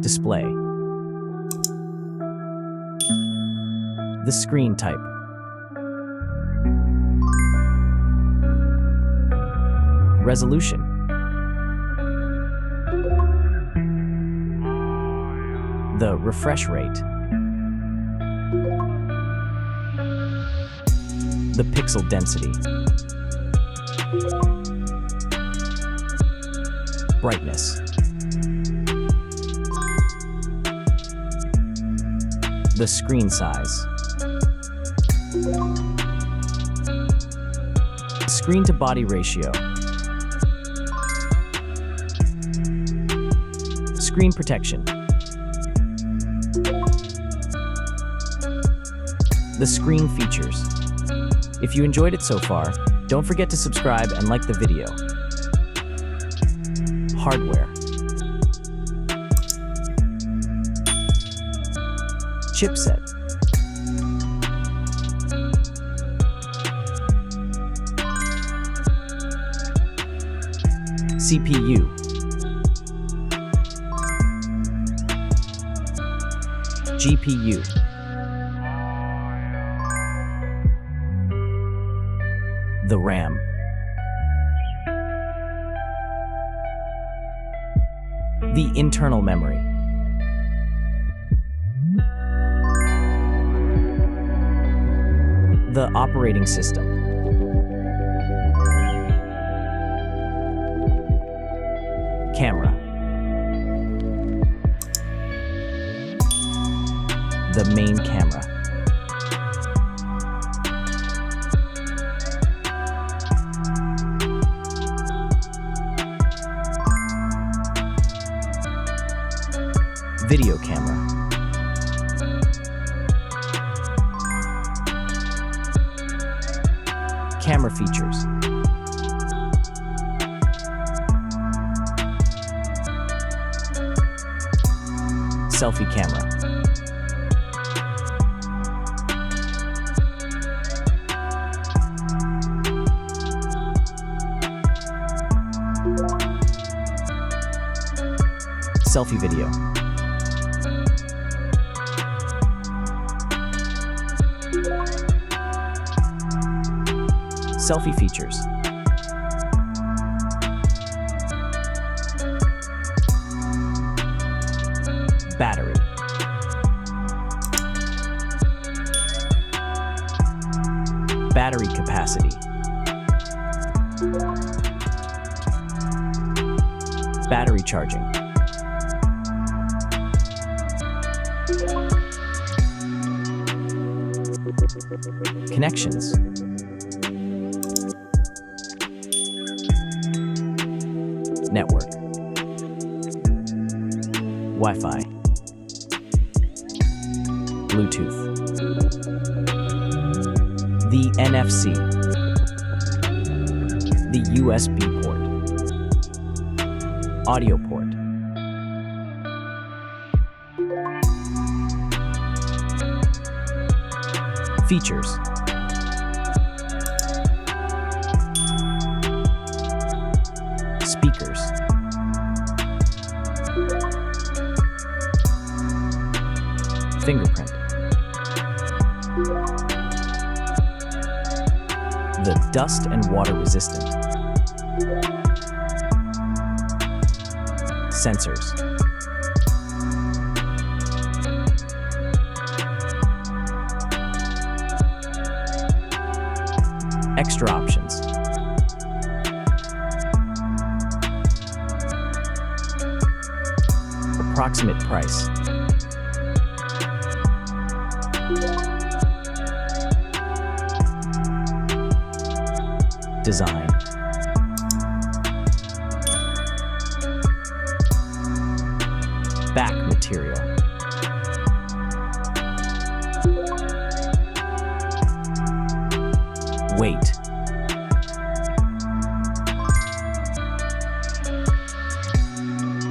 Display. The screen type. Resolution. The refresh rate. The pixel density. Brightness. The screen size. Screen to body ratio. Screen protection. The screen features. If you enjoyed it so far, don't forget to subscribe and like the video. Hardware. Chipset. CPU. GPU. The RAM. The internal memory. The operating system. Camera. The main camera. Video camera. Camera features. Selfie camera. Selfie video. Selfie features. Battery. Battery capacity. Battery charging. Connections. Network. Wi-Fi. Bluetooth. The NFC. The USB port. Audio port. Features. Speakers. Fingerprint. The dust and water resistant. Sensors. Extra options. Approximate price. Design. Back material. Weight.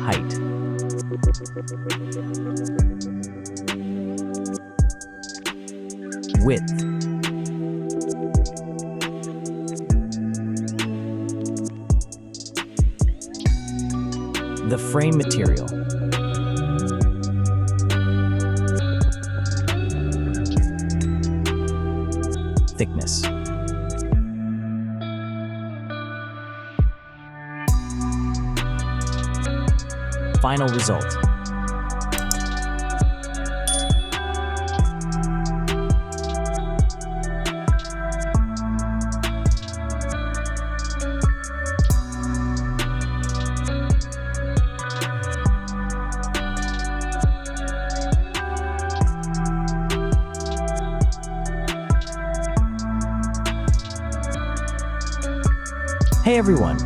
Height. Width. The frame material. Thickness. Final result. Hey everyone!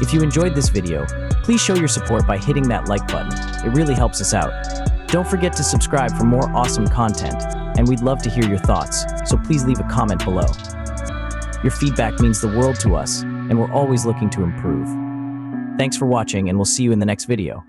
If you enjoyed this video, please show your support by hitting that like button. It really helps us out. Don't forget to subscribe for more awesome content, and we'd love to hear your thoughts, so please leave a comment below. Your feedback means the world to us, and we're always looking to improve. Thanks for watching, and we'll see you in the next video.